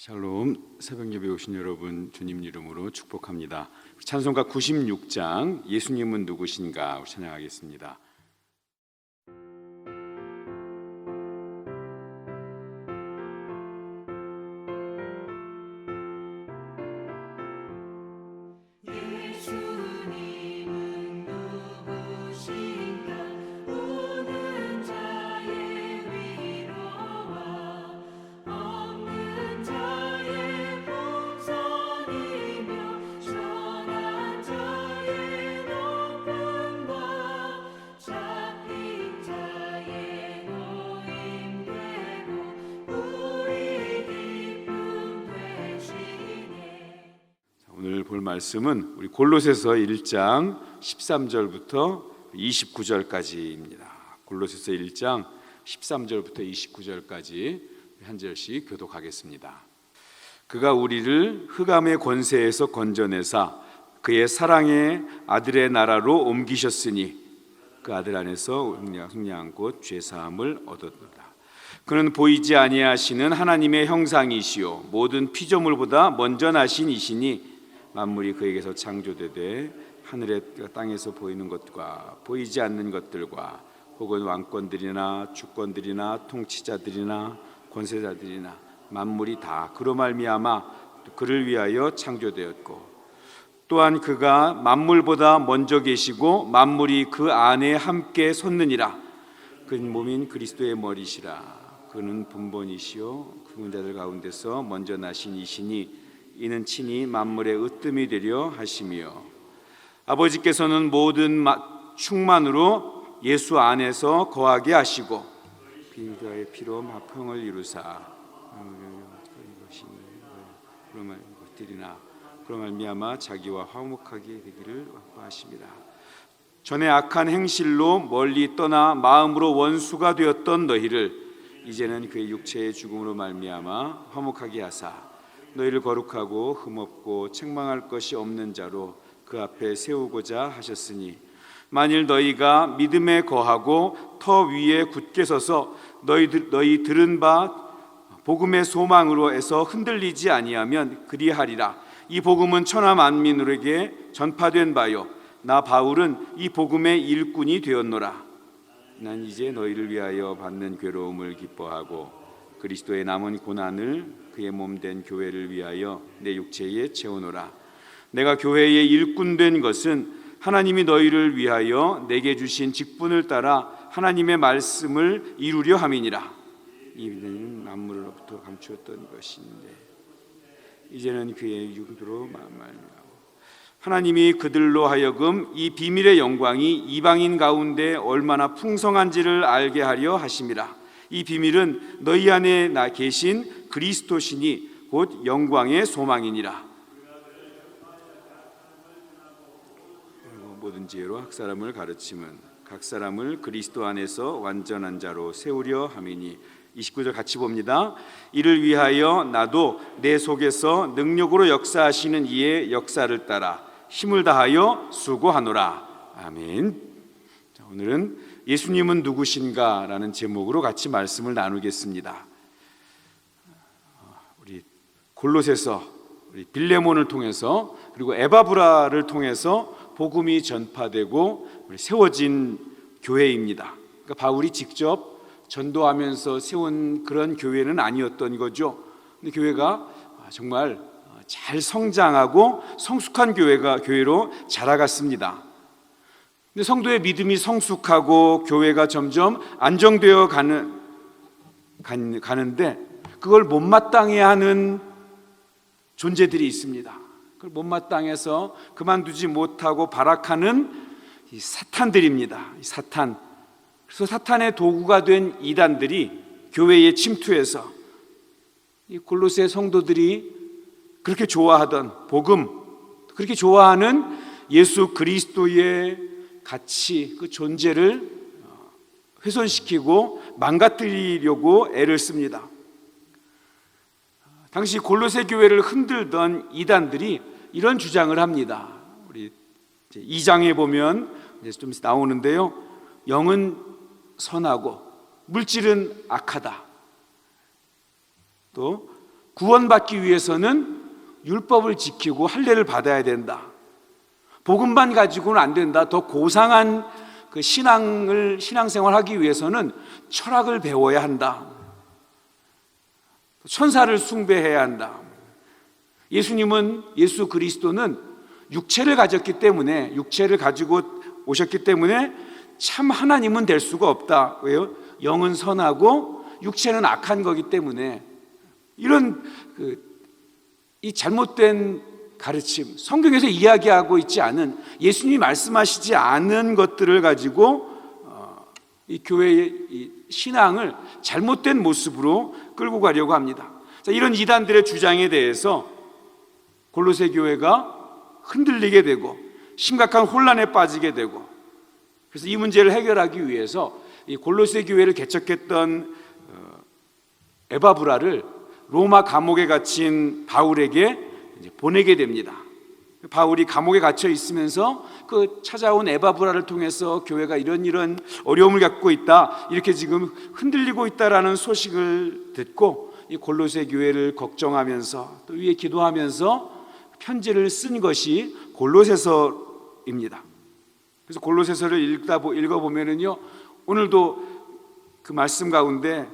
샬롬, 새벽 예배 오신 여러분 주님 이름으로 축복합니다. 찬송가 96장 예수님은 누구신가 찬양하겠습니다. 오늘 볼 말씀은 우리 골로새서 1장 13절부터 29절까지입니다. 골로새서 1장 13절부터 29절까지 한 절씩 교독하겠습니다. 그가 우리를 흑암의 권세에서 건져내사 그의 사랑의 아들의 나라로 옮기셨으니 그 아들 안에서 흥량한 곳 죄사함을 얻었노라. 그는 보이지 아니하시는 하나님의 형상이시요 모든 피조물보다 먼저 나신 이시니 만물이 그에게서 창조되되 하늘의 땅에서 보이는 것과 보이지 않는 것들과 혹은 왕권들이나 주권들이나 통치자들이나 권세자들이나 만물이 다 그로 말미암아 그를 위하여 창조되었고 또한 그가 만물보다 먼저 계시고 만물이 그 안에 함께 섰느니라. 그 몸인 그리스도의 머리시라. 그는 분본이시요 죽은 자들 가운데서 먼저 나신 이시니 이는 친히 만물의 으뜸이 되려 하시며 아버지께서는 모든 충만으로 예수 안에서 거하게 하시고 그의 피로 화평을 이루사 그러면 것들이나 그로 말미암아 자기와 화목하게 되기를 확보하십니다. 전에 악한 행실로 멀리 떠나 마음으로 원수가 되었던 너희를 이제는 그의 육체의 죽음으로 말미암아 화목하게 하사 너희를 거룩하고 흠없고 책망할 것이 없는 자로 그 앞에 세우고자 하셨으니 만일 너희가 믿음에 거하고 터 위에 굳게 서서 너희 들은 바 복음의 소망으로 해서 흔들리지 아니하면 그리하리라. 이 복음은 천하 만민에게 전파된 바요 나 바울은 이 복음의 일꾼이 되었노라. 난 이제 너희를 위하여 받는 괴로움을 기뻐하고 그리스도의 남은 고난을 그의 몸된 교회를 위하여 내 육체에 채우노라. 내가 교회의 일꾼 된 것은 하나님이 너희를 위하여 내게 주신 직분을 따라 하나님의 말씀을 이루려 함이니라. 이는 만물로부터 감추었던 것인데 이제는 그의 육으로 말미암아 하나님이 그들로 하여금 이 비밀의 영광이 이방인 가운데 얼마나 풍성한지를 알게 하려 하심이라. 이 비밀은 너희 안에 나 계신 그리스도시니 곧 영광의 소망이니라. 모든 지혜로 각 사람을 가르침은 각 사람을 그리스도 안에서 완전한 자로 세우려 함이니 29절 같이 봅니다. 이를 위하여 나도 내 속에서 능력으로 역사하시는 이의 역사를 따라 힘을 다하여 수고하노라. 아멘. 자, 오늘은 예수님은 누구신가? 라는 제목으로 같이 말씀을 나누겠습니다. 우리 골로새서 우리 빌레몬을 통해서 그리고 에바브라를 통해서 복음이 전파되고 세워진 교회입니다. 그러니까 바울이 직접 전도하면서 세운 그런 교회는 아니었던 거죠. 근데 교회가 정말 잘 성장하고 성숙한 교회로 자라갔습니다. 근데 성도의 믿음이 성숙하고 교회가 점점 안정되어 가는데 그걸 못마땅해 하는 존재들이 있습니다. 그걸 못마땅해서 그만두지 못하고 발악하는 이 사탄들입니다. 이 사탄. 그래서 사탄의 도구가 된 이단들이 교회에 침투해서 이 골로새 성도들이 그렇게 좋아하던 복음, 그렇게 좋아하는 예수 그리스도의 가치, 그 존재를 훼손시키고 망가뜨리려고 애를 씁니다. 당시 골로새 교회를 흔들던 이단들이 이런 주장을 합니다. 우리 2장에 보면 좀 나오는데요. 영은 선하고 물질은 악하다. 또 구원받기 위해서는 율법을 지키고 할례를 받아야 된다. 복음만 가지고는 안 된다. 더 고상한 그 신앙생활 하기 위해서는 철학을 배워야 한다. 천사를 숭배해야 한다. 예수 그리스도는 육체를 가졌기 때문에, 육체를 가지고 오셨기 때문에 참 하나님은 될 수가 없다. 왜요? 영은 선하고 육체는 악한 거기 때문에 이런 이 잘못된 가르침, 성경에서 이야기하고 있지 않은, 예수님이 말씀하시지 않은 것들을 가지고 이 교회의 이 신앙을 잘못된 모습으로 끌고 가려고 합니다. 자, 이런 이단들의 주장에 대해서 골로새 교회가 흔들리게 되고 심각한 혼란에 빠지게 되고, 그래서 이 문제를 해결하기 위해서 이 골로새 교회를 개척했던 에바브라를 로마 감옥에 갇힌 바울에게 보내게 됩니다. 바울이 감옥에 갇혀 있으면서 그 찾아온 에바브라를 통해서 교회가 이런 어려움을 겪고 있다, 이렇게 지금 흔들리고 있다라는 소식을 듣고 이 골로새 교회를 걱정하면서 또 위에 기도하면서 편지를 쓴 것이 골로새서입니다. 그래서 골로새서를 읽어보면은요, 오늘도 그 말씀 가운데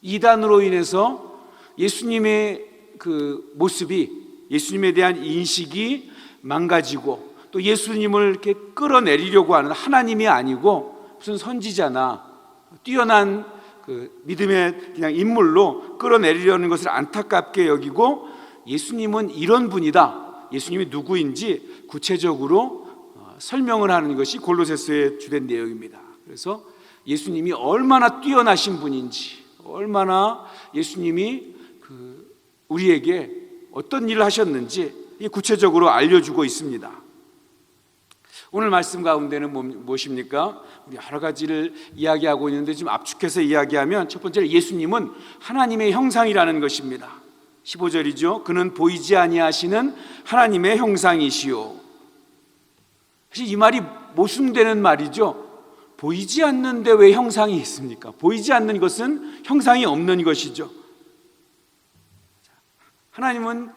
이단으로 인해서 예수님의 그 모습이, 예수님에 대한 인식이 망가지고, 또 예수님을 이렇게 끌어내리려고 하는, 하나님이 아니고 무슨 선지자나 뛰어난 그 믿음의 그냥 인물로 끌어내리려는 것을 안타깝게 여기고, 예수님은 이런 분이다, 예수님이 누구인지 구체적으로 설명을 하는 것이 골로새서의 주된 내용입니다. 그래서 예수님이 얼마나 뛰어나신 분인지, 얼마나 예수님이 우리에게 어떤 일을 하셨는지 구체적으로 알려주고 있습니다. 오늘 말씀 가운데는 무엇입니까? 우리 여러 가지를 이야기하고 있는데 좀 압축해서 이야기하면, 첫 번째로 예수님은 하나님의 형상이라는 것입니다. 15절이죠. 그는 보이지 아니하시는 하나님의 형상이시요. 사실 이 말이 모순되는 말이죠. 보이지 않는데 왜 형상이 있습니까? 보이지 않는 것은 형상이 없는 것이죠. 하나님은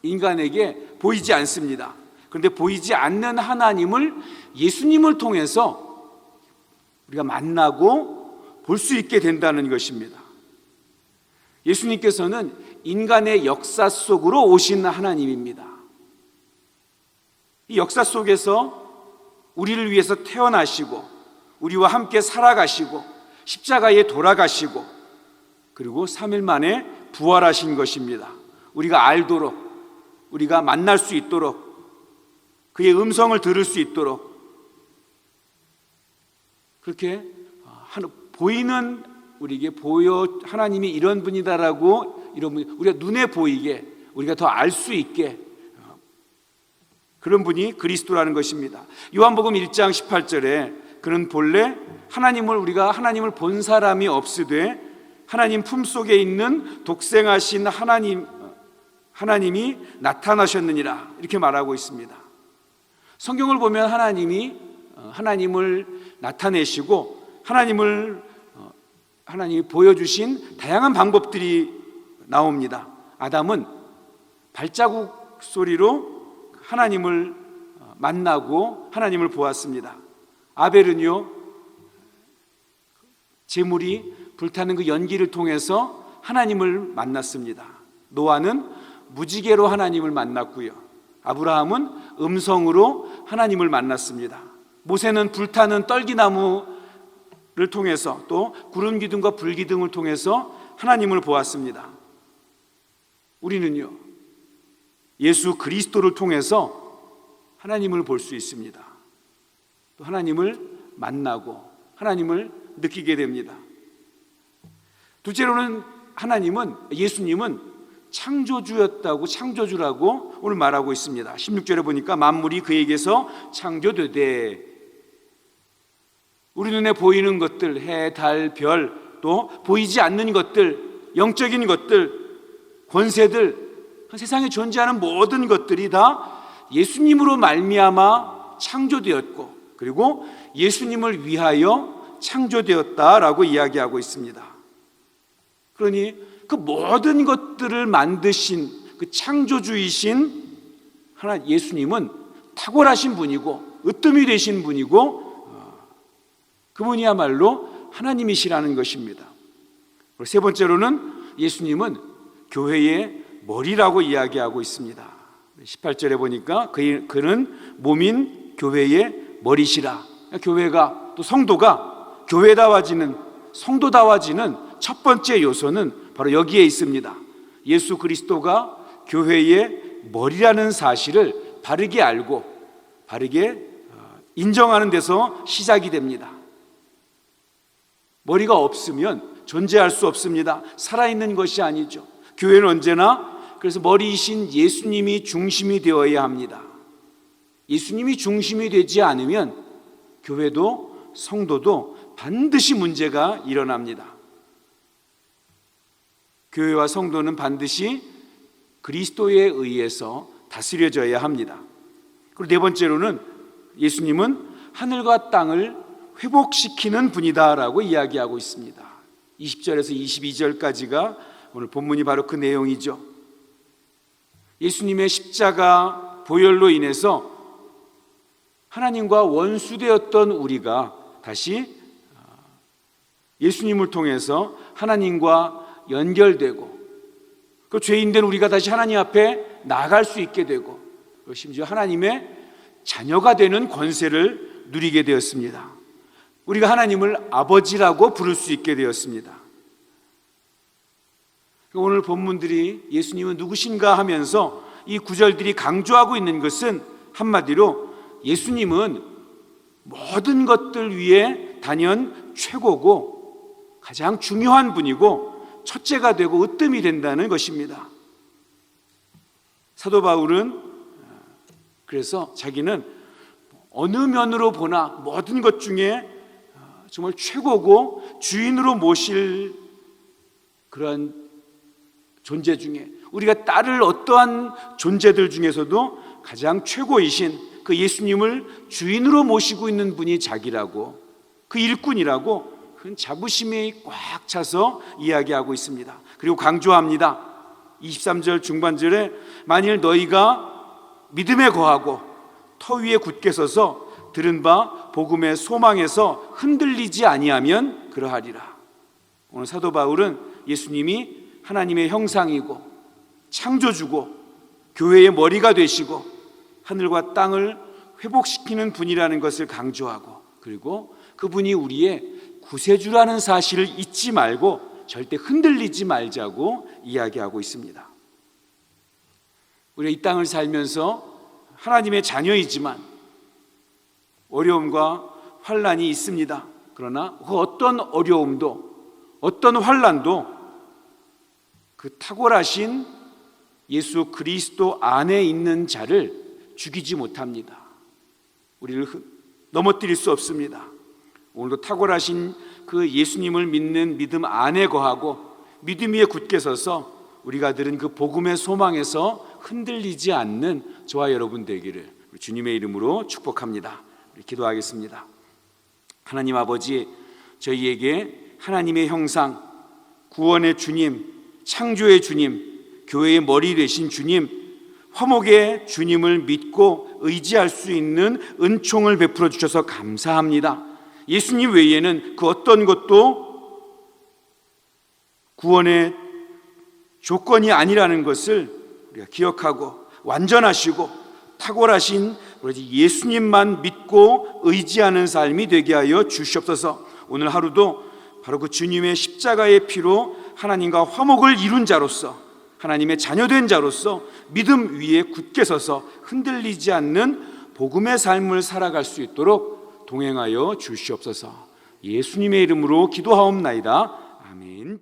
인간에게 보이지 않습니다. 그런데 보이지 않는 하나님을 예수님을 통해서 우리가 만나고 볼 수 있게 된다는 것입니다. 예수님께서는 인간의 역사 속으로 오신 하나님입니다. 이 역사 속에서 우리를 위해서 태어나시고, 우리와 함께 살아가시고, 십자가에 돌아가시고, 그리고 3일 만에 부활하신 것입니다. 우리가 알도록, 우리가 만날 수 있도록, 그의 음성을 들을 수 있도록, 그렇게 보이는, 우리에게 하나님이 이런 분이다라고, 우리가 눈에 보이게, 우리가 더 알 수 있게, 그런 분이 그리스도라는 것입니다. 요한복음 1장 18절에 그는 본래 우리가 하나님을 본 사람이 없으되 하나님 품속에 있는 독생하신 하나님이 나타나셨느니라, 이렇게 말하고 있습니다. 성경을 보면 하나님을 나타내시고 하나님이 보여주신 다양한 방법들이 나옵니다. 아담은 발자국 소리로 하나님을 만나고 하나님을 보았습니다. 아벨은요, 제물이 불타는 그 연기를 통해서 하나님을 만났습니다. 노아는 무지개로 하나님을 만났고요, 아브라함은 음성으로 하나님을 만났습니다. 모세는 불타는 떨기나무를 통해서, 또 구름 기둥과 불 기둥을 통해서 하나님을 보았습니다. 우리는요, 예수 그리스도를 통해서 하나님을 볼 수 있습니다. 또 하나님을 만나고 하나님을 느끼게 됩니다. 둘째로는 예수님은 창조주라고 오늘 말하고 있습니다. 16절에 보니까 만물이 그에게서 창조되되, 우리 눈에 보이는 것들, 해, 달, 별, 또 보이지 않는 것들, 영적인 것들, 권세들, 세상에 존재하는 모든 것들이 다 예수님으로 말미암아 창조되었고, 그리고 예수님을 위하여 창조되었다라고 이야기하고 있습니다. 그러니 그 모든 것들을 만드신 그 창조주이신 하나 예수님은 탁월하신 분이고 으뜸이 되신 분이고 그분이야말로 하나님이시라는 것입니다. 그리고 세 번째로는 예수님은 교회의 머리라고 이야기하고 있습니다. 18절에 보니까 그는 몸인 교회의 머리시라. 교회가 또 성도가 교회다워지는 성도다워지는 첫 번째 요소는 바로 여기에 있습니다. 예수 그리스도가 교회의 머리라는 사실을 바르게 알고 바르게 인정하는 데서 시작이 됩니다. 머리가 없으면 존재할 수 없습니다. 살아있는 것이 아니죠. 교회는 언제나 그래서 머리이신 예수님이 중심이 되어야 합니다. 예수님이 중심이 되지 않으면 교회도 성도도 반드시 문제가 일어납니다. 교회와 성도는 반드시 그리스도에 의해서 다스려져야 합니다. 그리고 네 번째로는 예수님은 하늘과 땅을 회복시키는 분이다라고 이야기하고 있습니다. 20절에서 22절까지가 오늘 본문이 바로 그 내용이죠. 예수님의 십자가 보혈로 인해서 하나님과 원수되었던 우리가 다시 예수님을 통해서 하나님과 연결되고 그 죄인된 우리가 다시 하나님 앞에 나아갈 수 있게 되고 심지어 하나님의 자녀가 되는 권세를 누리게 되었습니다. 우리가 하나님을 아버지라고 부를 수 있게 되었습니다. 오늘 본문들이 예수님은 누구신가 하면서 이 구절들이 강조하고 있는 것은 한마디로 예수님은 모든 것들 위에 단연 최고고 가장 중요한 분이고 첫째가 되고 으뜸이 된다는 것입니다. 사도 바울은 그래서 자기는 어느 면으로 보나 모든 것 중에 정말 최고고 주인으로 모실 그런 존재 중에 우리가 따를 어떠한 존재들 중에서도 가장 최고이신 그 예수님을 주인으로 모시고 있는 분이 자기라고 그 일꾼이라고 큰 자부심이 꽉 차서 이야기하고 있습니다. 그리고 강조합니다. 23절 중반절에 만일 너희가 믿음에 거하고 터 위에 굳게 서서 들은 바 복음의 소망에서 흔들리지 아니하면 그러하리라. 오늘 사도 바울은 예수님이 하나님의 형상이고 창조주고 교회의 머리가 되시고 하늘과 땅을 회복시키는 분이라는 것을 강조하고 그리고 그분이 우리의 구세주라는 사실을 잊지 말고 절대 흔들리지 말자고 이야기하고 있습니다. 우리가 이 땅을 살면서 하나님의 자녀이지만 어려움과 환난이 있습니다. 그러나 그 어떤 어려움도 어떤 환난도 그 탁월하신 예수 그리스도 안에 있는 자를 죽이지 못합니다. 우리를 넘어뜨릴 수 없습니다. 오늘도 탁월하신 그 예수님을 믿는 믿음 안에 거하고 믿음 위에 굳게 서서 우리가 들은 그 복음의 소망에서 흔들리지 않는 저와 여러분 되기를 주님의 이름으로 축복합니다. 기도하겠습니다. 하나님 아버지, 저희에게 하나님의 형상, 구원의 주님, 창조의 주님, 교회의 머리 되신 주님, 화목의 주님을 믿고 의지할 수 있는 은총을 베풀어 주셔서 감사합니다. 예수님 외에는 그 어떤 것도 구원의 조건이 아니라는 것을 우리가 기억하고 완전하시고 탁월하신 예수님만 믿고 의지하는 삶이 되게 하여 주시옵소서. 오늘 하루도 바로 그 주님의 십자가의 피로 하나님과 화목을 이룬 자로서 하나님의 자녀된 자로서 믿음 위에 굳게 서서 흔들리지 않는 복음의 삶을 살아갈 수 있도록 동행하여 주시옵소서. 예수님의 이름으로 기도하옵나이다. 아멘.